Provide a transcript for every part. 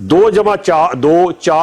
2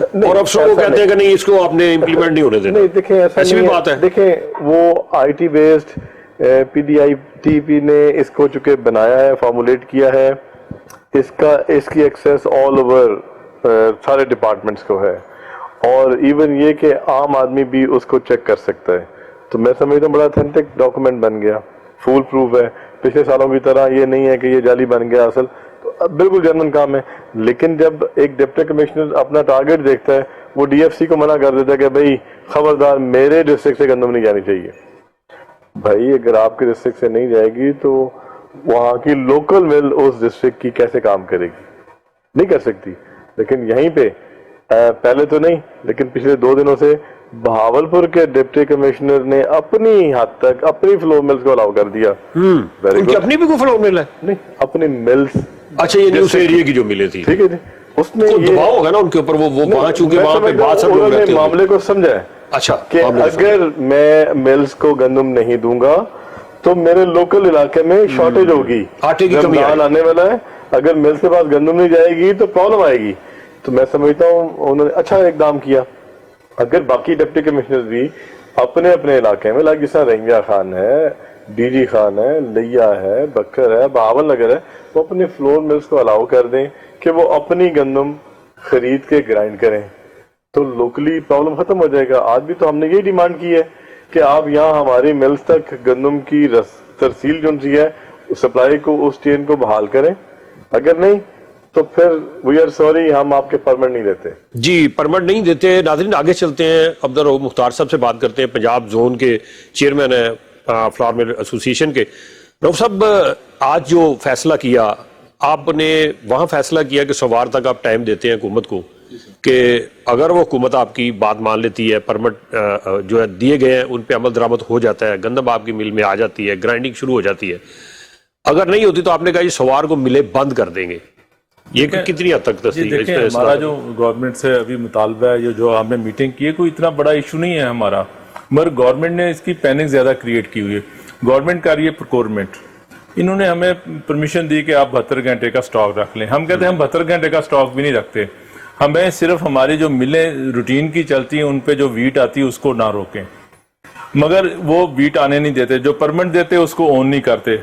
اور افسروں کو کہتے ہیں کہ نہیں اس کو آپ نے امپلیمنٹ نہیں ہونے دینا. نہیں دیکھیں ایسا ایسی بھی نہیں بات ہے. دیکھیں وہ I T based P D I T P نے اس کو چونکہ بنایا ہے, فارمولیٹ کیا ہے, اس کی ایکسیس آل اوور سارے ڈپارٹمنٹس کو ہے, اور ایون یہ کہ عام آدمی بھی اس کو چیک کر سکتا ہے. تو میں سمجھتا ہوں بڑا اتھینٹک ڈاکومنٹ بن گیا, فول پروف ہے, پچھلے سالوں کی طرح یہ نہیں ہے کہ یہ جعلی بن گیا اصل, تو بالکل جنرل کام ہے. لیکن جب ایک ڈپٹی کمشنر اپنا ٹارگٹ دیکھتا ہے, وہ ڈی ایف سی کو منع کر دیتا ہے کہ بھائی خبردار میرے ڈسٹرکٹ سے گندم نہیں جانی چاہیے. بھائی اگر آپ کے ڈسٹرکٹ سے نہیں جائے گی تو وہاں کی لوکل مل اس ڈسٹرکٹ کی کیسے کام کرے گی؟ نہیں کر سکتی. لیکن یہیں پہ پہلے تو نہیں, لیکن پچھلے 2 دنوں سے بہاولپور کے ڈپٹی کمشنر نے اپنی حد تک اپنی فلور ملز کو الاؤ کر دیا. ان کی اپنی بھی کوئی فلور مل ہے؟ نہیں, اپنی ملز. اچھا یہ نیوز ایریا کی جو ملے تھی, ٹھیک ہے جی, اس نے یہ دباؤ ہوگا نا ان کے اوپر, وہ وہاں چونکہ وہاں پہ بات سب لوگ رہتے ہیں, معاملے کو سمجھا ہے. اچھا کہ اگر میں ملز کو گندم نہیں دوں گا تو میرے لوکل علاقے میں شارٹیج ہوگی, آٹے کی کمی رمضان آنے والا ہے, اگر ملز کے پاس گندم نہیں جائے گی تو پرابلم آئے گی. تو میں سمجھتا ہوں انہوں نے اچھا اقدام کیا. اگر باقی ڈپٹی کمشنر بھی اپنے اپنے علاقے میں, لائک جس طرح رنگیا خان ہے, ڈی جی خان ہے, لیا ہے, بکر ہے, بہاول نگر ہے, وہ اپنے فلور ملز کو الاؤ کر دیں کہ وہ اپنی گندم خرید کے گرائنڈ کریں, تو لوکلی پرابلم ختم ہو جائے گا. آج بھی تو ہم نے یہی ڈیمانڈ کی ہے کہ آپ یہاں ہماری ملز تک گندم کی ترسیل جو سی ہے, سپلائی کو, اس چین کو بحال کریں. اگر نہیں تو پھر وی آر سوری, ہم آپ کے پرمٹ نہیں دیتے. جی پرمٹ نہیں دیتے. ناظرین آگے چلتے ہیں, عبدالرؤف مختار صاحب سے بات کرتے ہیں, پنجاب زون کے چیئرمین ہیں فلاور مل ایسوسی ایشن کے. رؤف صاحب آج جو فیصلہ کیا آپ نے, وہاں فیصلہ کیا کہ سوار تک آپ ٹائم دیتے ہیں حکومت کو کہ اگر وہ حکومت آپ کی بات مان لیتی ہے, پرمٹ جو ہے دیے گئے ہیں ان پہ عمل درآمد ہو جاتا ہے, گندم آپ کی مل میں آ جاتی ہے, گرائنڈنگ شروع ہو جاتی ہے. اگر نہیں ہوتی تو آپ نے کہا یہ سوار کو ملے بند کر دیں گے. یہ کتنی حد تک تصدیق ہے؟ ہمارا جو گورنمنٹ سے ابھی مطالبہ ہے, یہ جو ہم نے میٹنگ کی ہے, کوئی اتنا بڑا ایشو نہیں ہے ہمارا, مگر گورنمنٹ نے اس کی پینک زیادہ کریٹ کی ہوئی ہے. گورنمنٹ کر رہی ہے پروکورمنٹ, انہوں نے ہمیں پرمیشن دی کہ آپ 72 گھنٹے کا سٹاک رکھ لیں. ہم کہتے ہیں ہم 72 گھنٹے کا سٹاک بھی نہیں رکھتے, ہمیں صرف ہماری جو ملیں روٹین کی چلتی ہیں ان پہ جو ویٹ آتی ہے اس کو نہ روکیں. مگر وہ ویٹ آنے نہیں دیتے, جو پرمٹ دیتے اس کو اون نہیں کرتے.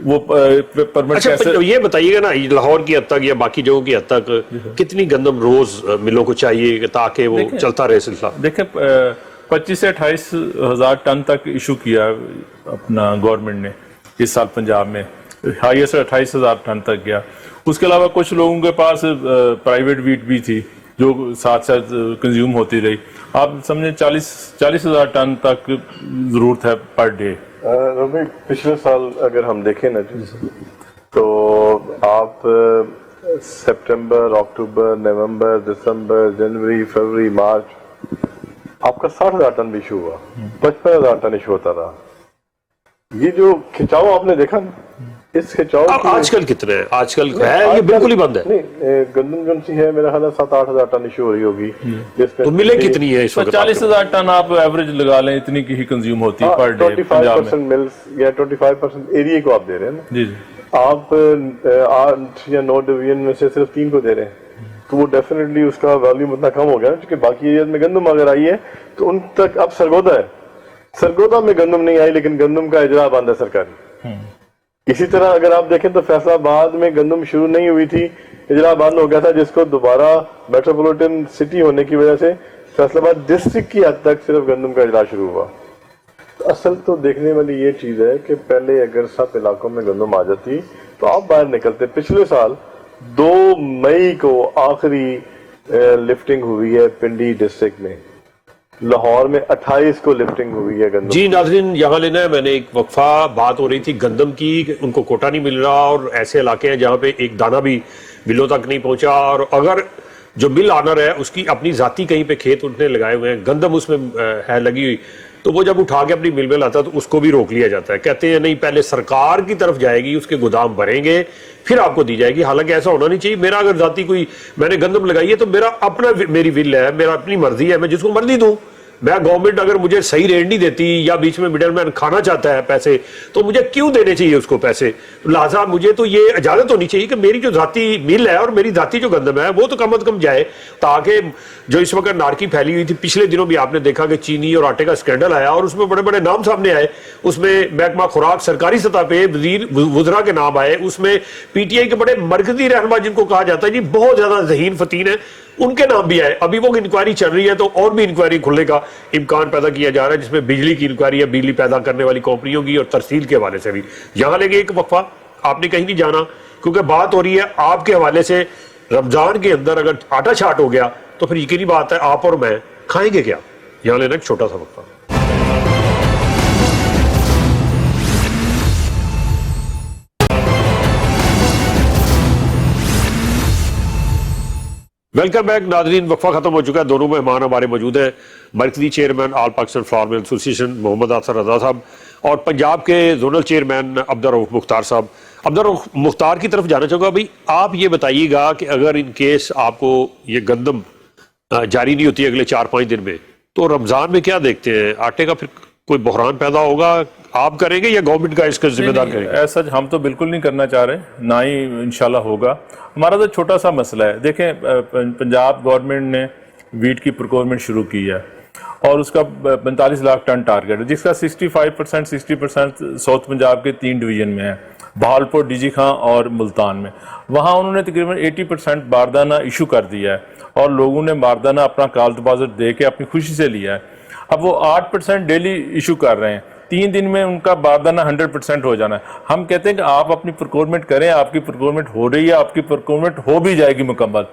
وہ پرمٹ اچھا یہ بتائیے گا نا, لاہور کی حد تک یا باقی جگہوں کی حد تک کتنی گندم روز ملوں کو چاہیے تاکہ وہ چلتا رہے سلسلہ؟ دیکھیں 25 سے 28 ہزار ٹن تک ایشو کیا اپنا گورنمنٹ نے اس سال پنجاب میں, ہائیسٹ 28 ہزار ٹن تک گیا. اس کے علاوہ کچھ لوگوں کے پاس پرائیویٹ ویٹ بھی تھی جو ساتھ ساتھ کنزیوم ہوتی رہی. آپ سمجھیں 40 ہزار ٹن تک ضرورت ہے پر ڈے. ربی پچھلے سال اگر ہم دیکھیں نا تو آپ سپٹمبر, اکتوبر, نومبر, دسمبر, جنوری, فروری, مارچ آپ کا 60,000 ٹن بھی ایشو ہوا, 55,000 ٹن ایشو ہوتا رہا. یہ جو کھچاؤ آپ نے دیکھا نا, اس کھچاؤ آج کل کتنے ہیں؟ آج کل ہے یہ بالکل ہی بند ہے. نہیں, گندم جو سی ہے میرا خیال ہے 7-8 ہزار ٹن ایشو ہو رہی ہوگی. تو ملے کتنی ہے اس وقت؟ 40,000 ٹن آپ ایوریج لگا لیں, اتنی کی ہی کنزیوم ہوتی ہے پر ڈے 25% ملز یا 25% ایریا کو آپ دے رہے ہیں نا. جی جی, آپ 8 یا 9 ڈویژن میں سے صرف 3 کو دے رہے ہیں, تو وہ ڈیفینیٹلی اس کا ویلیوم اتنا کم ہو گیا کیونکہ باقی ایریاز میں گندم اگر آئی ہے تو ان تک اب سرگودا ہے. سرگودا میں گندم نہیں آئی لیکن گندم کا اجرا بند ہے سرکاری. اسی طرح اگر آپ دیکھیں تو فیصلہ آباد میں گندم شروع نہیں ہوئی تھی, اجرا بند ہو گیا تھا, جس کو دوبارہ میٹروپولیٹن سٹی ہونے کی وجہ سے فیصلہ آباد ڈسٹرکٹ کی حد تک صرف گندم کا اجرا شروع ہوا. اصل تو دیکھنے والی یہ چیز ہے کہ پہلے اگر سب علاقوں میں گندم آ جاتی تو آپ باہر نکلتے. پچھلے سال 2 مئی کو آخری لفٹنگ ہوئی ہے پنڈی ڈسٹرکٹ میں, لاہور میں 28 کو لفٹنگ ہوئی ہے گندم. جی ناظرین یہاں لینا ہے, میں نے ایک وقفہ بات ہو رہی تھی گندم کی, ان کو کوٹا نہیں مل رہا اور ایسے علاقے ہیں جہاں پہ ایک دانہ بھی ملوں تک نہیں پہنچا, اور اگر جو مل آنر ہے اس کی اپنی ذاتی کہیں پہ کھیت انہوں نے لگائے ہوئے ہیں, گندم اس میں ہے لگی ہوئی, تو وہ جب اٹھا کے اپنی مل میں لاتا ہے تو اس کو بھی روک لیا جاتا ہے. کہتے ہیں نہیں پہلے سرکار کی طرف جائے گی, اس کے گودام بھریں گے پھر آپ کو دی جائے گی. حالانکہ ایسا ہونا نہیں چاہیے. میرا اگر ذاتی کوئی میں نے گندم لگائی ہے تو میرا اپنا میری ول ہے, میرا اپنی مرضی ہے, میں جس کو مرضی دوں. میں گورنمنٹ اگر مجھے صحیح ریٹ نہیں دیتی یا بیچ میں مڈل مین کھانا چاہتا ہے پیسے تو مجھے کیوں دینے چاہیے اس کو پیسے؟ لہٰذا مجھے تو یہ اجازت ہونی چاہیے کہ میری جو ذاتی مل ہے اور میری ذاتی جو گندم ہے وہ تو کم از کم جائے، تاکہ جو اس وقت نارکی پھیلی ہوئی تھی، پچھلے دنوں بھی آپ نے دیکھا کہ چینی اور آٹے کا اسکینڈل آیا اور اس میں بڑے بڑے نام سامنے آئے، اس میں محکمہ خوراک سرکاری سطح پہ وزراء کے نام آئے، اس میں پی ٹی آئی کے بڑے مرکزی رہنما جن کو کہا جاتا ہے جی بہت زیادہ ذہین فتین ہے، ان کے نام بھی آئے۔ ابھی وہ انکوائری چل رہی ہے تو اور بھی انکوائری کھلنے کا امکان پیدا کیا جا رہا ہے، جس میں بجلی کی انکوائری ہے، بجلی پیدا کرنے والی کمپنیوں کی اور ترسیل کے حوالے سے بھی۔ یہاں لیں گے ایک وقفہ، آپ نے کہیں نہیں جانا کیونکہ بات ہو رہی ہے آپ کے حوالے سے رمضان کے اندر اگر آٹا چھاٹ ہو گیا تو پھر یقینی بات ہے آپ اور میں کھائیں گے کیا؟ یہاں لینا ایک چھوٹا سا وقفہ۔ ویلکم بیک ناظرین، وقفہ ختم ہو چکا ہے، دونوں مہمان ہمارے موجود ہیں، مرکزی چیئرمین آل پاکستان فلاور مل ایسوسی ایشن محمد آصر رضا صاحب اور پنجاب کے زونل چیئرمین عبدالرؤف مختار صاحب۔ عبدالرؤف مختار کی طرف جانا چاہوں گا، بھائی آپ یہ بتائیے گا کہ اگر ان کیس آپ کو یہ گندم جاری نہیں ہوتی اگلے 4-5 دن میں تو رمضان میں کیا دیکھتے ہیں؟ آٹے کا پھر کوئی بحران پیدا ہوگا، آپ کریں گے یا گورنمنٹ کا اس کا ذمہ دار کریں گے؟ ایسا ہم تو بالکل نہیں کرنا چاہ رہے، نہ ہی انشاءاللہ ہوگا۔ ہمارا تو چھوٹا سا مسئلہ ہے، دیکھیں پنجاب گورنمنٹ نے ویٹ کی پروکیورمنٹ شروع کی ہے اور اس کا 45 لاکھ ٹن ٹارگیٹ ہے، جس کا 60% ساؤتھ پنجاب کے 3 ڈویژن میں ہے، بہاولپور، ڈی جی خان اور ملتان میں۔ وہاں انہوں نے تقریباً 80% باردانہ ایشو کر دیا ہے اور لوگوں نے باردانہ اپنا کال ڈپازٹ دے کے اپنی خوشی سے لیا ہے۔ اب وہ 8% ڈیلی ایشو کر رہے ہیں، 3 دن میں ان کا باردانہ 100% ہو جانا ہے۔ ہم کہتے ہیں کہ آپ اپنی پروکیورمنٹ کریں، آپ کی پروکیورمنٹ ہو رہی ہے، آپ کی پروکیورمنٹ ہو بھی جائے گی مکمل،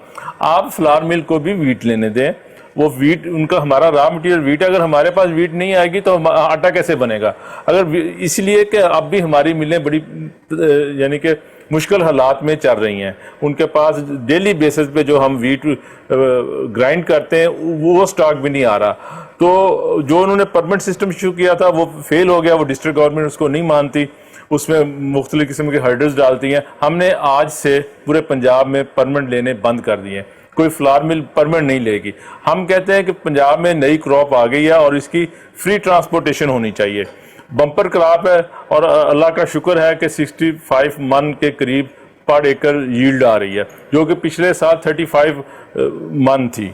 آپ فلاور مل کو بھی ویٹ لینے دیں۔ وہ ویٹ ان کا ہمارا را مٹیریل ویٹ، اگر ہمارے پاس ویٹ نہیں آئے گی تو آٹا کیسے بنے گا؟ اگر اس لیے کہ اب بھی ہماری ملیں بڑی یعنی کہ مشکل حالات میں چل رہی ہیں، ان کے پاس ڈیلی بیسس پہ جو ہم ویٹ گرائنڈ کرتے ہیں وہ سٹاک بھی نہیں آ رہا۔ تو جو انہوں نے پرمنٹ سسٹم ایشو کیا تھا وہ فیل ہو گیا، وہ ڈسٹرکٹ گورنمنٹ اس کو نہیں مانتی، اس میں مختلف قسم کے ہرڈلز ڈالتی ہیں۔ ہم نے آج سے پورے پنجاب میں پرمنٹ لینے بند کر دیے، کوئی فلاور مل پرمنٹ نہیں لے گی۔ ہم کہتے ہیں کہ پنجاب میں نئی کراپ آ گئی ہے اور اس کی فری ٹرانسپورٹیشن ہونی چاہیے، بمپر کراپ ہے اور اللہ کا شکر ہے کہ 65 من کے قریب پر ایکر ییلڈ آ رہی ہے، جو کہ پچھلے سال 35 من تھی۔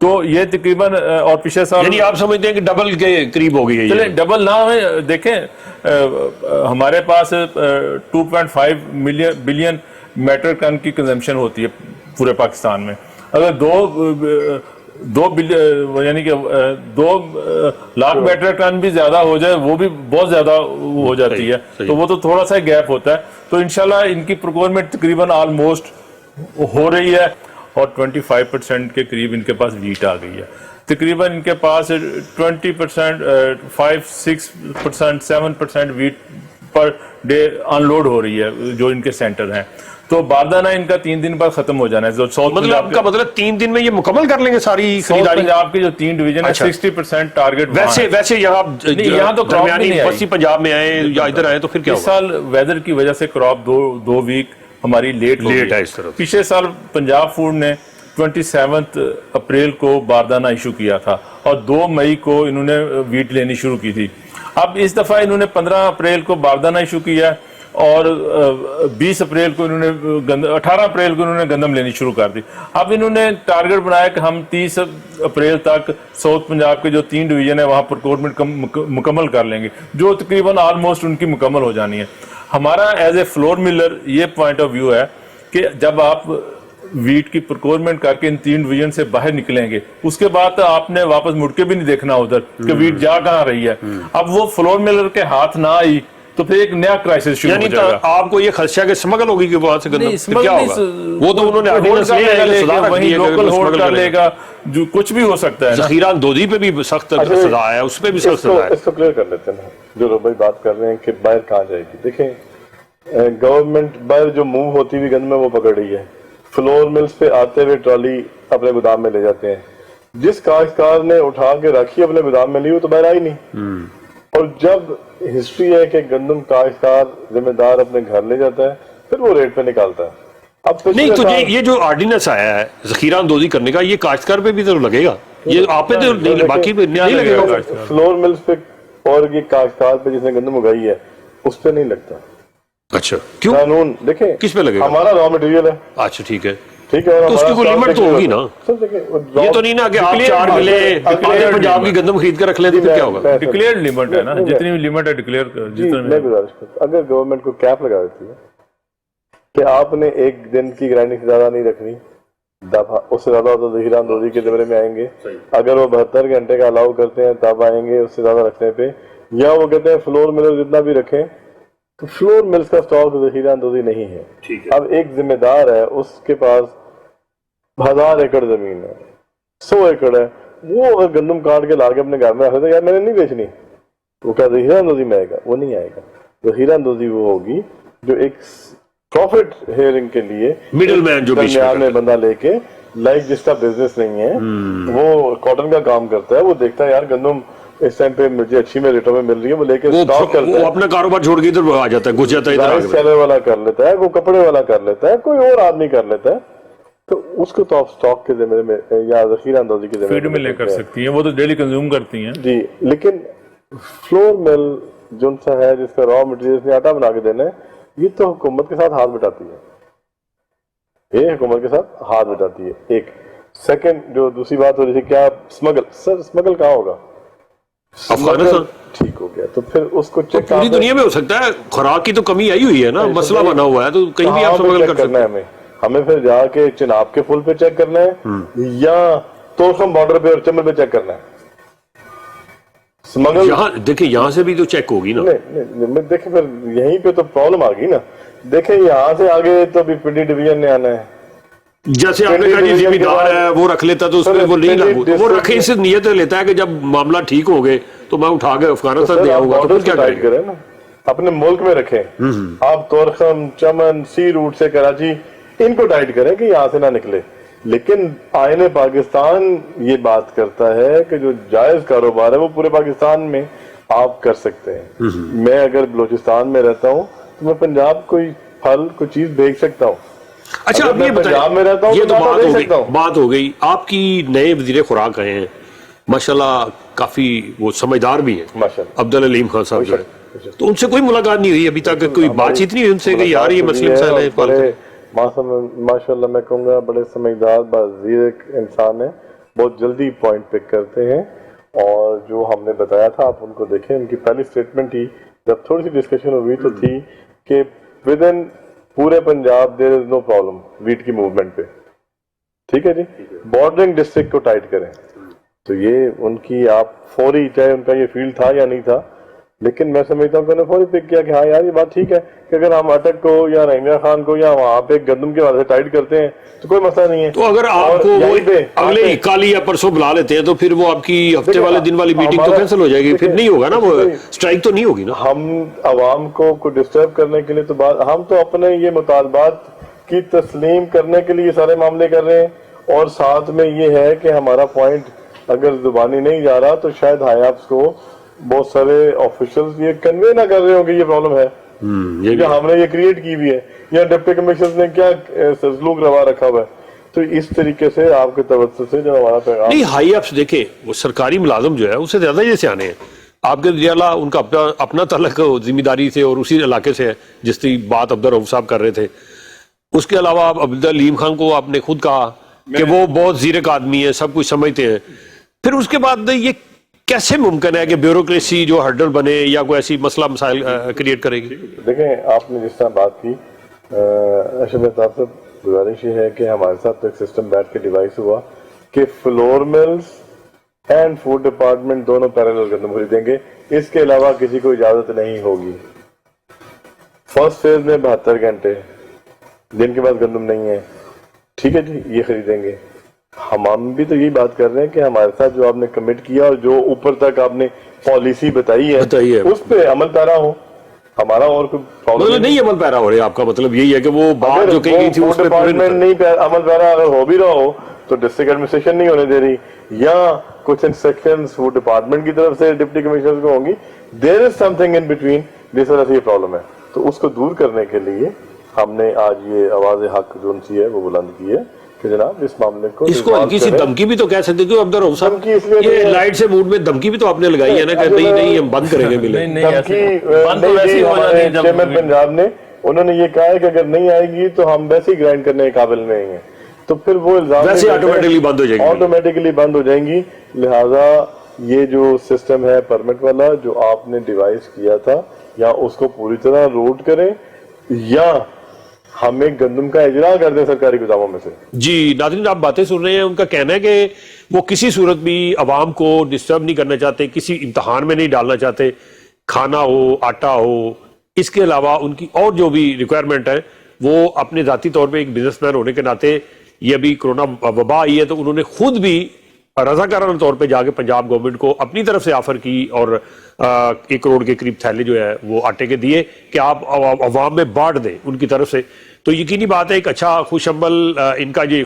تو یہ تقریباً اور پچھلے سال یعنی آپ سمجھتے ہیں کہ ڈبل کے قریب ہو گئی ہے؟ چلیں ڈبل نہ ہوئے، دیکھیں ہمارے پاس 2.5 بلین میٹرک ٹن کی کنزمپشن ہوتی ہے پورے پاکستان میں۔ اگر 2 یعنی کہ 2 لاکھ میٹرک ٹن بھی زیادہ ہو جائے وہ بھی بہت زیادہ ہو جاتی ہے، تو وہ تو تھوڑا سا گیپ ہوتا ہے۔ تو انشاءاللہ ان کی پروکیورمنٹ تقریباً آلموسٹ ہو رہی ہے اور 25% کے قریب ان کے پاس ویٹ آ گئی ہے۔ تقریباً ان کے پاس 20%، 5-6%، 7% ویٹ پر ڈے ان لوڈ ہو رہی ہے جو ان کے سینٹر ہیں۔ تو باردانہ ان کا 3 دن بعد ختم ہو جانا ہے۔ مطلب آپ کا مطلب 3 دن میں یہ مکمل کر لیں گے ساری خریداری؟ پنجاب کی جو 3 ڈویژن ہے 60% ٹارگیٹ۔ ویسے یہاں تو درمیانی وسطی پنجاب میں آئے یا ادھر آئے تو پھر کیا ہوگا؟ اس سال ویدر کی وجہ سے کراپ 2 ویک ہماری لیٹ ہے اس طرف۔ پچھلے سال پنجاب فوڈ نے 27 اپریل کو باردانہ ایشو کیا تھا اور 2 مئی کو انہوں نے ویٹ لینی شروع کی تھی۔ اب اس دفعہ انہوں نے 15 اپریل کو باردانہ ایشو کیا اور 20 اپریل کو انہوں نے 18 اپریل کو انہوں نے گندم لینی شروع کر دی۔ اب انہوں نے ٹارگٹ بنایا کہ ہم 30 اپریل تک ساؤتھ پنجاب کے جو 3 ڈویژن ہے وہاں پروکیورمنٹ مکمل کر لیں گے، جو تقریباً آلموسٹ ان کی مکمل ہو جانی ہے۔ ہمارا ایز اے فلور ملر یہ پوائنٹ آف ویو ہے کہ جب آپ ویٹ کی پروکیورمنٹ کر کے ان 3 ڈویژن سے باہر نکلیں گے اس کے بعد آپ نے واپس مڑ کے بھی نہیں دیکھنا ادھر کہ ویٹ جا کہاں رہی ہے۔ اب وہ فلور ملر کے ہاتھ نہ آئی تو پھر ایک نیا کرائسس شروع ہو جائے گا۔ آپ کو یہ خدشہ کہ سمگل ہوگی کہ وہاں سے گندم کیا ہوگا؟ وہ تو انہوں نے وہیں لوکل ہولڈ کر لے گا، جو کچھ بھی ہو سکتا ہے۔ ذخیرہ اندوزی پہ بھی سخت سزا ہے، اس پہ بھی سخت سزا ہے۔ اس کو کلیئر کر لیتے ہیں جو لوگ بھائی بات کر رہے ہیں کہ باہر کہاں جائے گی۔ دیکھیں گورنمنٹ باہر جو موو ہوتی ہوئی گندم وہ پکڑ رہی ہے، فلور ملز پہ آتے ہوئے ٹرالی اپنے گودام میں لے جاتے ہیں۔ جس کاشتکار نے اٹھا کے رکھی اپنے گودام میں لی وہ تو باہر آئی نہیں، اور جب ہسٹری ہے کہ گندم کاشتکار ذمہ دار اپنے گھر لے جاتا ہے پھر وہ ریٹ پہ نکالتا ہے۔ اب نہیں تو یہ جو آرڈیننس آیا ہے ذخیرہ اندوزی کرنے کا، یہ کاشتکار پہ بھی تو لگے گا؟ یہ آپ پہ تو نہیں، باقی پہ نہیں لگے گا. فلور ملز پہ اور یہ کاشتکار پہ جس نے گندم اگائی ہے اس پہ نہیں لگتا. اچھا کیوں؟ قانون دیکھیں کس پہ لگے گا؟ ہمارا را مٹیریل ہے. اچھا ٹھیک ہے، ٹھیک ہے، تو اس کی کوئی لمٹ تو ہوگی نا. یہ تو نہیں نا کہ آپ 4 ملے پنجاب کی گندم خرید کر رکھ لیں تو پھر کیا ہوگا؟ ڈکلیئر لمٹ ہے نا، جتنی بھی لمٹ ہے ڈکلیئر میں گزارش کرتا اگر گورنمنٹ کو کیپ لگا دیتی ہے کہ آپ نے ایک دن کی گرائنڈنگ سے زیادہ نہیں رکھنی، دفعہ اس سے زیادہ ہو تو ذخیرہ اندوزی کے زمرے میں آئیں گے. اگر وہ 72 گھنٹے کا الاؤ کرتے ہیں تب آئیں گے اس سے زیادہ رکھنے پہ. یا وہ کہتے ہیں فلور ملز جتنا بھی رکھیں، تو فلور ملز کا اسٹاک ذخیرہ اندوزی نہیں ہے. اب ایک ذمہ دار ہے، اس کے پاس 1000 ایکڑ زمین ہے، 100 ایکڑ ہے، وہ اگر گندم کاٹ کے لا کے اپنے گھر میں رکھ دیتا یار میں نے نہیں بیچنی، وہ کیا ذخیرہ اندوزی میں آئے گا؟ وہ نہیں آئے گا. ذخیرہ اندوزی وہ ہوگی جو ایک پروفٹ ہیئرنگ کے لیے مڈل مین جو درمیان میں بندہ لے کے، لائک جس کا بزنس نہیں ہے، وہ کاٹن کا کام کرتا ہے، وہ دیکھتا ہے یار گندم اس ٹائم پہ مجھے اچھی میں ریٹوں میں مل رہی ہے، وہ لے کے اسٹاک کرتا ہے، وہ اپنا کاروبار چھوڑ کے ادھر آ جاتا ہے، گھس جاتا ہے ادھر. رائس سیلر والا کر لیتا ہے، وہ کپڑے والا کر لیتا ہے، کوئی اور آدمی کر لیتا ہے، تو اس کو تو آپ اسٹاک کے ذمے میں یا ذخیرہ اندوزی کے ذمے فیڈ میں لے کر سکتی ہیں، وہ تو ڈیلی کنزیوم کرتی ہیں. جی. لیکن فلور مل جو سا ہے جس کا را مٹیریل نے آٹا بنا کے دینا ہے، یہ تو حکومت کے ساتھ ہاتھ بٹاتی ہے، یہ حکومت کے ساتھ ہاتھ بٹاتی ہے. ایک سیکنڈ جو دوسری بات ہو رہی تھی کیا اسمگل، سر اسمگل کہاں ہوگا؟ افغانستان ٹھیک ہو گیا تو پھر اس کو چیک پوری دنیا میں ہو سکتا ہے، خوراک کی تو کمی آئی ہوئی ہے نا، مسئلہ بنا ہوا ہے، تو کہیں بھی آپ سمگل کر سکتے ہیں. ہمیں پھر جا کے چناب کے پل پہ چیک کرنا ہے یا توسم بارڈر پہ اور چمر پہ چیک کرنا ہے؟ اسمگل یہاں دیکھیں، یہاں سے بھی تو چیک ہوگی نا. نہیں دیکھیں پھر یہیں پہ تو پرابلم آ گئی نا. دیکھیں یہاں سے آگے تو بھی پنڈی ڈویژن نے آنا ہے. جیسے آپ نے کہا جی ذمہ دار ہے وہ رکھ لیتا تو اس میں وہ نہیں لاگو، وہ رکھے اس سے نیت لیتا ہے کہ جب معاملہ ٹھیک ہو گئے تو میں اٹھا کے افغانستان دیا ہوگا، تو پھر کیا کریں کریں نا، اپنے ملک میں رکھیں. آپ تورخم، چمن، سی روٹ سے کراچی ان کو ٹائٹ کریں کہ یہاں سے نہ نکلے. لیکن آئین پاکستان یہ بات کرتا ہے کہ جو جائز کاروبار ہے وہ پورے پاکستان میں آپ کر سکتے ہیں. میں اگر بلوچستان میں رہتا ہوں تو میں پنجاب کوئی پھل کوئی چیز بیچ سکتا ہوں. اچھا آپ یہ بتائیں، یہ تو بات ہو گئی. آپ کی نئے وزیر خوراک آئے ہیں ماشاءاللہ، کافی وہ سمجھدار بھی ہیں، عبدالعلیم خان صاحب جو ہے، تو ان سے کوئی ملاقات نہیں ہوئی ابھی تک؟ کوئی بات چیت نہیں ہوئی ان سے کہ یار یہ مسئلے مسائل ہیں؟ ماشاءاللہ میں کہوں گا بڑے سمجھدار وزیر انسان ہیں، بہت جلدی پوائنٹ پک کرتے ہیں. اور جو ہم نے بتایا تھا آپ ان کو دیکھیں، ان کی پہلی سٹیٹمنٹ ہی جب تھوڑی سی ڈسکشن ہوئی تو تھی کہ ود ان پورے پنجاب دیر از نو پرابلم ویٹ کی موومنٹ پہ. ٹھیک ہے جی، بارڈرنگ ڈسٹرکٹ کو ٹائٹ کریں. تو یہ ان کی آپ فوری، چاہے ان کا یہ فیلڈ تھا یا نہیں تھا، لیکن میں سمجھتا ہوں کہ انہوں نے فوری پک کیا کہ ہاں یار یہ بات ٹھیک ہے کہ اگر ہم اٹک کو یا رحیمیہ خان کو یا وہاں پہ گندم کے واسطے ٹائٹ کرتے ہیں تو کوئی مسئلہ نہیں ہے. تو اگر آپ کو اگلے کل یا پرسوں بلا لیتے ہیں تو پھر وہ آپ کی ہفتے والے دن والی میٹنگ تو کینسل ہو جائے گی، پھر نہیں ہوگا نا، وہ اسٹرائک تو نہیں ہوگی نا. ہم عوام کو ڈسٹرب کرنے کے لیے تو ہم تو اپنے یہ مطالبات کی تسلیم کرنے کے لیے سارے معاملے کر رہے ہیں. اور ساتھ میں یہ ہے کہ ہمارا پوائنٹ اگر زبانی نہیں جا رہا تو شاید ہائی آپس کو بہت سارے آفیشلز یہ کنوے نہ کر رہے ہوں کہ یہ پرابلم ہے، ہم نے یہ کریٹ کی بھی ہے، یا ڈپٹی کمشنر نے کیا سلوک روا رکھا ہوا ہے. تو اس طریقے سے آپ کے توسط سے جو ہمارا پیغام نہیں، ہائی آپس دیکھیں وہ سرکاری ملازم جو ہے اس سے زیادہ یہ سیانے ہیں. آپ کے ضیاء ان کا اپنا تعلق ذمہ داری سے اور اسی علاقے سے ہے جس کی بات عبدالرؤف صاحب کر رہے تھے. اس کے علاوہ آپ عبدالعلیم خان کو آپ نے خود کہا کہ وہ بہت زیرک آدمی ہے، سب کچھ سمجھتے ہیں. پھر اس کے بعد یہ کیسے ممکن ہے کہ بیوروکریسی جو ہرڈل بنے یا کوئی ایسی مسئلہ مسائل کریٹ کرے گی؟ دیکھیں آپ نے جس طرح بات کی اشرف صاحب سے گزارش یہ ہے کہ ہمارے ساتھ ایک سسٹم بیٹھ کے ڈیوائس ہوا کہ flour mills and food department دونوں پیرالل گندم خریدیں گے، اس کے علاوہ کسی کو اجازت نہیں ہوگی. فرسٹ فیز میں 72 گھنٹے جن کے پاس گندم نہیں ہے، ٹھیک ہے جی، یہ خریدیں گے. ہم بھی تو یہی بات کر رہے ہیں کہ ہمارے ساتھ جو آپ نے کمٹ کیا اور جو اوپر تک آپ نے پالیسی بتائی ہے اس پہ عمل پیرا ہو. ہمارا اور کوئی پرابلم نہیں عمل پیرا ہو رہے، آپ کا مطلب یہی ہے کہ وہ بات جو کہی گئی تھی اس پہ ڈپارٹمنٹ نہیں عمل پیرا اگر ہو بھی رہا ہو تو ڈسٹرکٹ ایڈمنسٹریشن نہیں ہونے دے رہی، یا کچھ انسٹرکشنز فوڈ ڈپارٹمنٹ کی طرف سے ڈپٹی کمشنر کو ہوں گی. دیر از سم تھنگ ان بٹوین جس وجہ سے یہ پرابلم ہے. تو اس کو دور کرنے کے لیے ہم نے آج یہ آواز حق جو سی ہے وہ بلند کی ہے کہ جناب اس معاملے کو اس کو ہلکی سی دھمکی بھی تو کہہ سکتے کہ عبد الرؤف صاحب یہ لائٹ سے موڈ میں دھمکی بھی تو آپ نے لگائی ہے نا کہ نہیں ہم بند کریں گے ملے. چیئرمین پنجاب نے انہوں نے یہ کہا ہے کہ اگر نہیں آئے گی تو ہم ویسے ہی گرائنڈ کرنے کے قابل نہیں ہیں, تو پھر وہ الزام ویسے آٹومیٹکلی بند ہو جائیں گی, آٹومیٹکلی بند ہو جائیں گی. لہذا یہ جو سسٹم ہے پرمٹ والا جو آپ نے ڈیوائس کیا تھا, یا اس کو پوری طرح روٹ کریں یا ہمیں گندم کا اجرا کر دیں سرکاری گوداموں میں سے. جی ناظرین آپ باتیں سن رہے ہیں, ان کا کہنا ہے کہ وہ کسی صورت بھی عوام کو ڈسٹرب نہیں کرنا چاہتے, کسی امتحان میں نہیں ڈالنا چاہتے, کھانا ہو آٹا ہو, اس کے علاوہ ان کی اور جو بھی ریکوائرمنٹ ہے وہ اپنے ذاتی طور پہ ایک بزنس مین ہونے کے ناطے, یہ ابھی کرونا وبا آئی ہے تو انہوں نے خود بھی رضاکارانہ طور پہ جا کے پنجاب گورنمنٹ کو اپنی طرف سے آفر کی اور 1 کروڑ کے قریب تھیلے جو ہے وہ آٹے کے دیے کہ آپ عوام میں بانٹ دیں ان کی طرف سے. تو یقینی بات ہے ایک اچھا خوش عمل ان کا یہ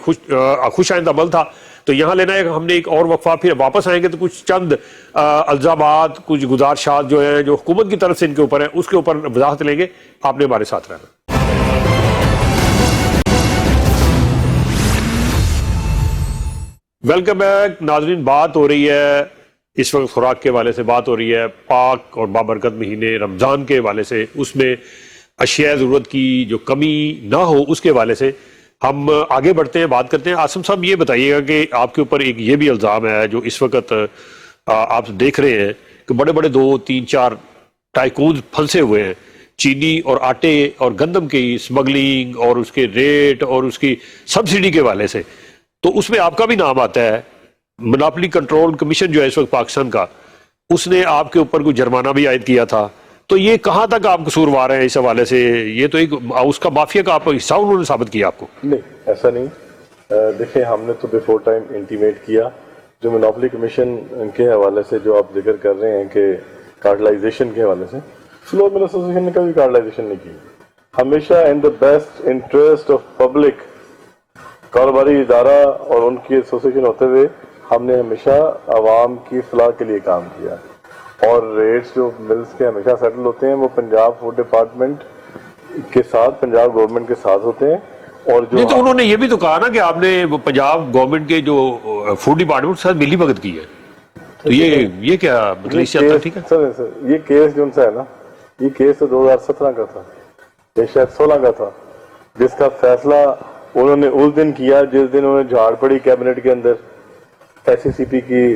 خوش آئند عمل تھا. تو یہاں لینا ہے کہ ہم نے ایک اور وقفہ, پھر واپس آئیں گے تو کچھ چند الزامات, کچھ گزارشات جو ہیں جو حکومت کی طرف سے ان کے اوپر ہیں اس کے اوپر وضاحت لیں گے. آپ نے ہمارے ساتھ رہنا. ویلکم بیک ناظرین. بات ہو رہی ہے اس وقت خوراک کے حوالے سے, بات ہو رہی ہے پاک اور بابرکت مہینے رمضان کے حوالے سے, اس میں اشیاء ضرورت کی جو کمی نہ ہو اس کے حوالے سے ہم آگے بڑھتے ہیں, بات کرتے ہیں. عاصم صاحب یہ بتائیے گا کہ آپ کے اوپر ایک یہ بھی الزام ہے جو اس وقت آپ دیکھ رہے ہیں کہ بڑے بڑے 2, 3, 4 ٹائکون پھنسے ہوئے ہیں چینی اور آٹے اور گندم کی اسمگلنگ اور اس کے ریٹ اور اس کی سبسڈی کے حوالے سے. تو اس میں آپ کا بھی نام آتا ہے. مناپلی کنٹرول کمیشن جو ہے اس وقت پاکستان کا, اس نے آپ کے اوپر کوئی جرمانہ بھی عائد کیا تھا. تو یہ کہاں تک آپ قصوروار ہیں اس حوالے سے؟ یہ تو ایک اس کا مافیا کا آپ حصہ انہوں نے ثابت کیا آپ کو. نہیں ایسا نہیں. دیکھیں ہم نے تو بیفور ٹائم انٹیمیٹ کیا. جو مناپلی کمیشن کے حوالے سے جو آپ ذکر کر رہے ہیں کہ کارٹلائزیشن کے حوالے سے, فلور مل ایسوسیشن نے کبھی کارٹلائزیشن نہیں کی. ہمیشہ in the best interest of public, کاروباری ادارہ اور ان کی ایسوسیشن ہوتے ہوئے ہم نے ہمیشہ عوام کی فلاح کے لیے کام کیا. اور ریٹس جو ملز کے ہمیشہ سیٹل ہوتے ہیں وہ پنجاب فوڈ ڈپارٹمنٹ کے ساتھ, پنجاب گورنمنٹ کے ساتھ ہوتے ہیں. اور جو نہیں تو انہوں نے یہ بھی تو کہا نا کہ آپ نے وہ پنجاب گورنمنٹ کے جو فوڈ ڈپارٹمنٹ کے ساتھ ملی بھگت کی ہے. تو یہ کیا مطلب اس سے آتا ہے؟ ٹھیک ہے سر, یہ کیس جو ہے نا, یہ کیس تو 2017 کا تھا, یہ شاید 16 کا تھا, جس کا فیصلہ انہوں نے اس دن کیا جس دن انہوں نے جھاڑ پڑی کیبنٹ کے اندر ایس سی پی کی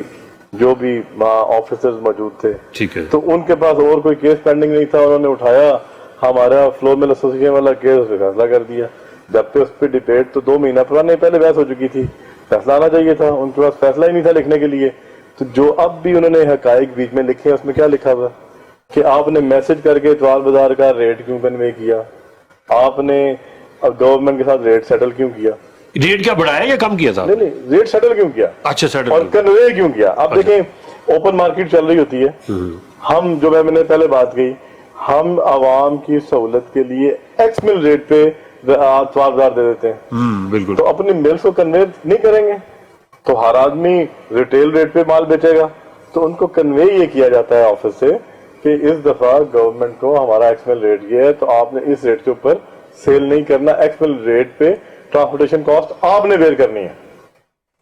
جو بھی آفیسرز موجود تھے. ٹھیک ہے. تو ان کے پاس اور کوئی کیس پینڈنگ نہیں تھا, انہوں نے اٹھایا ہمارا فلور مل ایسوسیشن والا کیس, اس پہ فیصلہ کر دیا. جبکہ اس پہ ڈیبیٹ تو 2 مہینہ پہلے بحث ہو چکی تھی, فیصلہ آنا چاہیے تھا. ان کے پاس فیصلہ ہی نہیں تھا لکھنے کے لیے. تو جو اب بھی انہوں نے حقائق بیچ میں لکھے ہیں اس میں کیا لکھا ہوا کہ آپ نے میسج کر کے اتوار بازار کا ریٹ کیوں کنوے کیا, آپ نے گورنمنٹ کے ساتھ ریٹ سیٹل کیوں کیا, ریٹ کیا بڑھایا یا کم کیا تھا؟ نہیں ریٹ سیٹل کیوں کیا, اچھا سیٹل, اور کنوے کیوں کیا. آپ دیکھیں اوپن مارکیٹ چل رہی ہوتی ہے, ہم جو میں نے پہلے بات کہی, ہم عوام کی سہولت کے لیے ایکس مل ریٹ پہ اتوار بازار دے دیتے ہیں. بالکل. تو اپنی ملز کو کنوے نہیں کریں گے تو ہر آدمی ریٹیل ریٹ پہ مال بیچے گا. تو ان کو کنوے یہ کیا جاتا ہے آفس سے کہ اس دفعہ گورنمنٹ کو ہمارا ایکس مل ریٹ یہ ہے تو آپ نے اس ریٹ کے اوپر سیل نہیں کرنا, ایکس مل ریٹ پہ ٹرانسپورٹیشن کاسٹ آپ نے بیئر کرنی ہے.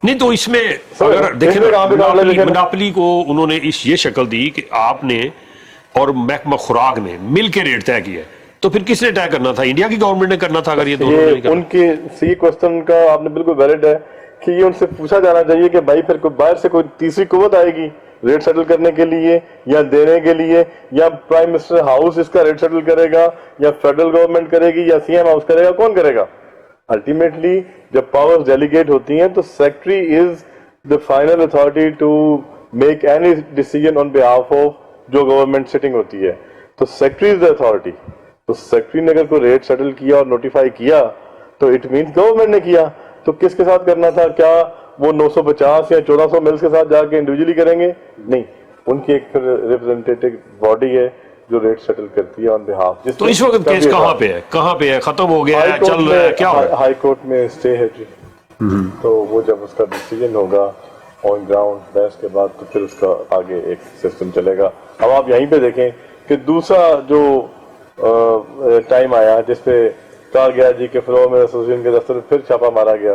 نہیں تو اس میں اگر دیکھیں مناپلی کو انہوں نے یہ شکل دی کہ آپ نے اور محکمہ خوراک نے مل کے ریٹ طے کیا, تو پھر کس نے طے کرنا تھا؟ انڈیا کی گورنمنٹ نے کرنا تھا. اگر یہ دونوں نے ان کے سی کوسچن کا آپ نے بالکل ویلڈ ہے کہ یہ ان سے پوچھا جانا چاہیے کہ بھائی پھر باہر سے کوئی تیسری قوت آئے گی ریٹ سیٹل کرنے کے لیے یا دینے کے لیے, یا پرائم منسٹر ہاؤس اس کا ریٹ سیٹل کرے گا, یا فیڈرل گورنمنٹ کرے گی, یا سی ایم ہاؤس کرے گا, کون کرے گا؟ الٹیمیٹلی جب پاورز ڈیلیگیٹ ہوتی ہیں تو secretary is the final authority to make any decision on behalf of جو گورنمنٹ سٹنگ ہوتی ہے. تو سیکٹری از دا اتھارٹی. تو سیکٹری نے اگر کوئی ریٹ سیٹل کیا اور نوٹیفائی کیا تو اٹ مینس گورنمنٹ نے کیا. تو کس کے ساتھ کرنا تھا؟ کیا وہ 950 یا 1400 ملز کے ساتھ جا کے انڈیویجلی کریں گے؟ نہیں, ان کی ایک ریپرزینٹیٹو باڈی ہے جو ریٹ سیٹل کرتی ہے آن بہاف. تو اس وقت کیس کہاں پہ ہے؟ کہاں پہ ہے؟ ختم ہو گیا ہے, چل رہا ہے, کیا ہو رہا ہے؟ ہائی کورٹ میں اسٹے ہے جی. تو وہ جب اس کا ڈیسیجن ہوگا آن گراؤنڈ بحث کے بعد تو پھر اس کا آگے ایک سسٹم چلے گا. اب آپ یہیں پہ دیکھیں کہ دوسرا جو ٹائم آیا جس پہ کہا گیا جی کہ فلور مل ایسوسیشن کے دفتر پھر چھاپا مارا گیا,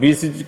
20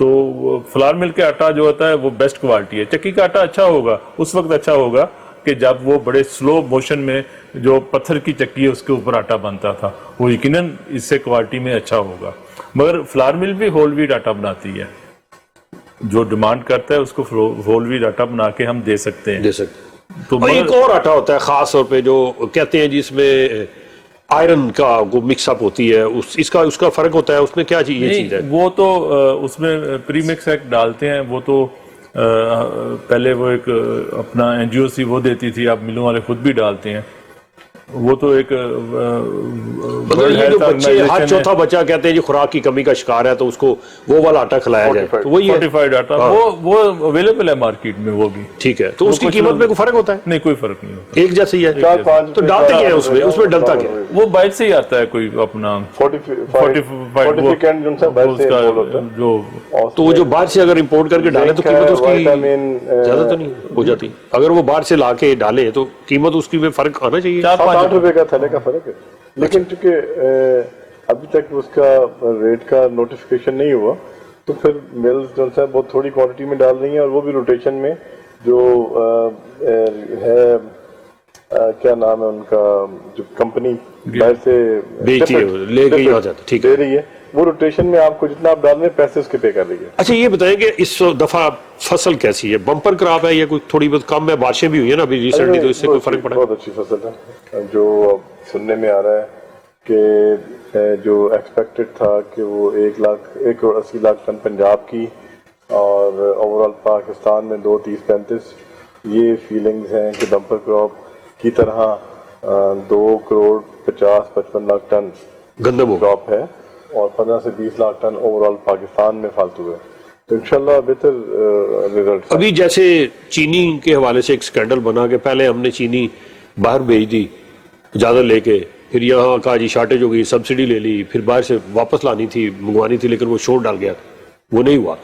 تو فلار مل کے آٹا جو ہوتا ہے وہ بیسٹ کوالٹی ہے. چکی کا آٹا اچھا ہوگا اس وقت اچھا ہوگا کہ جب وہ بڑے سلو موشن میں جو پتھر کی چکی ہے اس کے اوپر آٹا بنتا تھا, وہ یقیناً اس سے کوالٹی میں اچھا ہوگا. مگر فلار مل بھی ہول ویٹ آٹا بناتی ہے, جو ڈیمانڈ کرتا ہے اس کو ہول ویٹ آٹا بنا کے ہم دے سکتے ہیں. دے سکتے. تو ایک اور آٹا ہوتا ہے خاص طور پہ جو کہتے ہیں جس میں آئرن کا مکس اپ ہوتی ہے, اس کا فرق ہوتا ہے, اس میں کیا یہ چیز ہے؟ وہ تو اس میں پری مکس ایک ڈالتے ہیں, وہ تو پہلے وہ ایک اپنا این جی او سی وہ دیتی تھی, اب ملوں والے خود بھی ڈالتے ہیں. وہ تو ایک یہ جو بچے ہر چوتھا بچہ کہتے ہیں جی خوراک کی کمی کا شکار ہے تو اس کو وہ والا آٹا کھلایا جائے, تو وہی فورٹیفائڈ آٹا وہ اویلیبل ہے مارکیٹ میں, وہ بھی ٹھیک ہے. تو اس کی قیمت میں کوئی فرق ہوتا ہے؟ نہیں, کوئی فرق نہیں ہوتا, ایک جیسے ہی ہے. تو ڈالتے کیا ہے اس میں ڈلتا کیا ہے؟ وہ باہر سے ہی آتا ہے کوئی اپنا جو, تو وہ جو باہر سے اگر امپورٹ کر کے ڈالے تو قیمت اس کی زیادہ تو نہیں ہو جاتی؟ اگر وہ باہر سے لا کے ڈالے تو قیمت اس کی میں فرق آنا چاہیے. 7-8 روپے کا تھیلے کا فرق ہے, لیکن چونکہ ابھی تک اس کا ریٹ کا نوٹیفیکیشن نہیں ہوا تو پھر ملز جو ہے بہت تھوڑی کوانٹٹی میں ڈال رہی ہیں, اور وہ بھی روٹیشن میں جو ہے کیا نام ہے ان کا, جو کمپنی باہر سے بیچتی ہے لے کے یہاں جاتا, ٹھیک ہے, دے رہی ہے, وہ روٹیشن میں آپ کو جتنا آپ ڈال رہے ہیں پیسے اس کے پے کر رہی ہے. اچھا یہ بتائیں کہ اس دفعہ فصل کیسی ہے؟ بمپر کراپ ہے یا کوئی تھوڑی بہت کم ہے؟ بارشیں بھی ہوئی ہیں نا ابھی ریسنٹلی, تو اس سے کوئی فرق پڑا؟ بہت اچھی فصل ہے. جو سننے میں آ رہا ہے کہ جو ایکسپیکٹڈ تھا کہ وہ 1,80,00,000 ٹن پنجاب کی اور اوور آل پاکستان میں 2,30-35, یہ فیلنگز ہیں کہ بمپر کراپ کی طرح 2,50,55,00,000 ٹن گندم کراپ ہے, اور 15 سے 20 lakh ton overall Pakistan میں فالتو ہے. تو انشاءاللہ بہتر ریزلٹ. ابھی جیسے چینی کے حوالے سے ایک سکینڈل بنا کہ پہلے ہم نے چینی باہر بھیج دی زیادہ لے کے, پھر یہاں کا جی شارٹیج ہو گئی, سبسڈی لے لی, پھر باہر سے واپس لانی تھی, منگوانی تھی, لیکن وہ شورٹ ڈال گیا, وہ نہیں ہوا.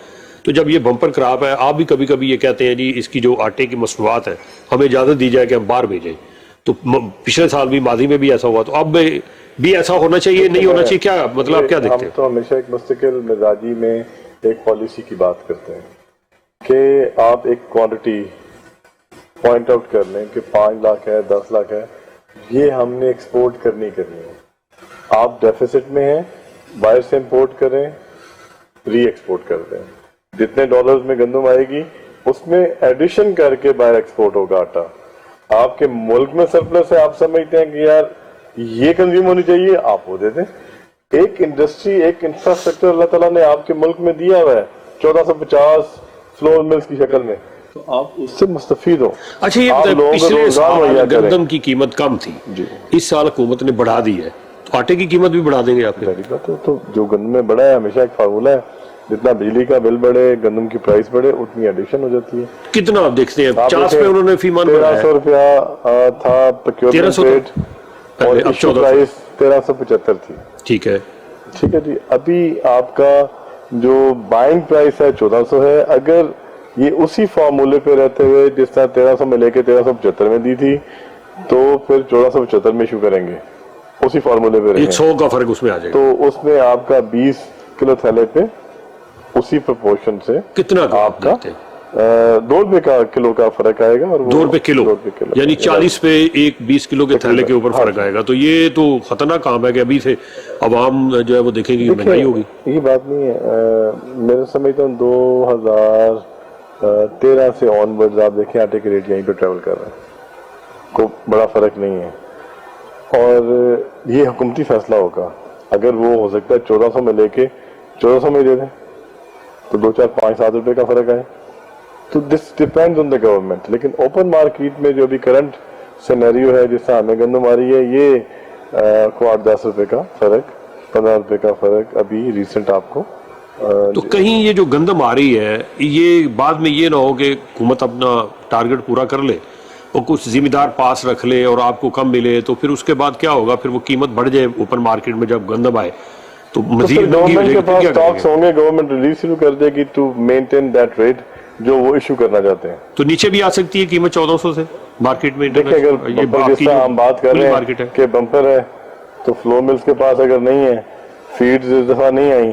تو جب یہ بمپر کراپ ہے, آپ بھی کبھی کبھی یہ کہتے ہیں جی اس کی جو آٹے کی مصنوعات ہیں ہمیں اجازت دی جائے کہ ہم باہر بھیجیں, تو پچھلے سال بھی ماضی میں بھی ایسا ہوا, تو اب بھی ایسا ہونا چاہیے نہیں ہونا چاہیے, کیا مطلب آپ کیا دیکھتے ہیں؟ ہم تو ہمیشہ ایک مستقل مزاجی میں ایک پالیسی کی بات کرتے ہیں کہ آپ ایک کوانٹٹی پوائنٹ آؤٹ کر لیں کہ 5 لاکھ ہے, 10 لاکھ ہے, یہ ہم نے ایکسپورٹ کرنی ہے. آپ ڈیفیسٹ میں ہیں, باہر سے امپورٹ کریں, ری ایکسپورٹ کر دیں, جتنے ڈالرز میں گندم آئے گی اس میں ایڈیشن کر کے باہر ایکسپورٹ ہوگا آٹا. آپ کے ملک میں سرپلس ہے, آپ سمجھتے ہیں کہ یار یہ کنزیوم ہونی چاہیے, آپ وہ دے دیں. ایک انڈسٹری, ایک انفراسٹرکچر اللہ تعالیٰ نے آپ کے ملک میں دیا ہوا ہے 1450 فلور ملز کی شکل میں, تو آپ اس سے مستفید ہو. اچھا یہ بتائیں, پچھلے سال گندم کی قیمت کم تھی, اس سال حکومت نے بڑھا دی ہے, تو آٹے کی قیمت بھی بڑھا دیں گے آپ؟ تو جو گندم میں بڑھا ہے, ہمیشہ ایک فارمولہ ہے, جتنا بجلی کا بل بڑھے, گندم کی پرائس بڑھے, اتنی ایڈیشن ہو جاتی ہے. کتنا آپ دیکھتے ہیں 50 پہ انہوں نے فی من 1300 روپیہ تھا پروکیورمنٹ ریٹ, اور ایشو پرائس 1375 تھی. ٹھیک ہے, ٹھیک ہے جی. ابھی آپ کا جو بائنگ پرائس ہے 1400 ہے. اگر یہ اسی فارمولے پہ رہتے ہوئے جس طرح 1300 میں لے کے 1375 میں دی تھی, تو پھر 1475 میں ایشو کریں گے, اسی فارمولے پہ رہیں 100 کا فرق اس میں آ جائے گا. تو اس میں آپ کا 20 کلو تھیلے پہ اسی پرپورشن سے کتنا آپ کا 2 روپے کا کلو کا فرق آئے گا, اور 2 روپے کلو, یعنی 40 پہ ایک 20 کلو کے تھیلے کے اوپر فرق آئے گا. تو یہ تو خطرناک کام ہے کہ ابھی سے عوام جو ہے وہ دیکھیں گے مہنگائی ہوگی. یہ بات نہیں ہے, میں سمجھتا ہوں 2013 سے آن ورڈ آپ دیکھیں آٹے کے ریٹ یہیں پہ ٹریول کر رہے ہیں, کوئی بڑا فرق نہیں ہے. اور یہ حکومتی فیصلہ ہوگا, اگر وہ ہو سکتا ہے 1400 میں لے کے 1400 میں دے دیں تو 2, 4, 5, 7 روپے کا فرق آئے, تو this depend on the government. لیکن اوپن مارکیٹ میں جو بھی کرنٹ سینیریو ہے, جس طرح ہمیں گندم آ رہی ہے, یہ کو 8-10 روپے کا فرق, 15 روپے کا فرق ابھی ریسنٹ آپ کو. تو کہیں یہ جو گندم آ رہی ہے, یہ بعد میں یہ نہ ہو کہ حکومت اپنا ٹارگٹ پورا کر لے اور کچھ ذمہ دار پاس رکھ لے اور آپ کو کم ملے, تو پھر اس کے بعد کیا ہوگا؟ پھر وہ قیمت بڑھ جائے اوپن مارکیٹ میں جب گندم آئے تو مزید گورنمنٹ کے پاس سٹاکس ہوں گے, گورنمنٹ ریلیز شروع کر دے گی ٹو مینٹین دیٹ ریٹ جو وہ ایشو کرنا چاہتے ہیں. تو نیچے بھی آ سکتی ہے قیمت 1400 سے مارکیٹ میں. دیکھیں اگر جس طرح ہم بات کر رہے ہیں کہ بمپر ہے, تو فلو ملز کے پاس اگر نہیں ہے, فیڈز اس دفعہ نہیں آئی,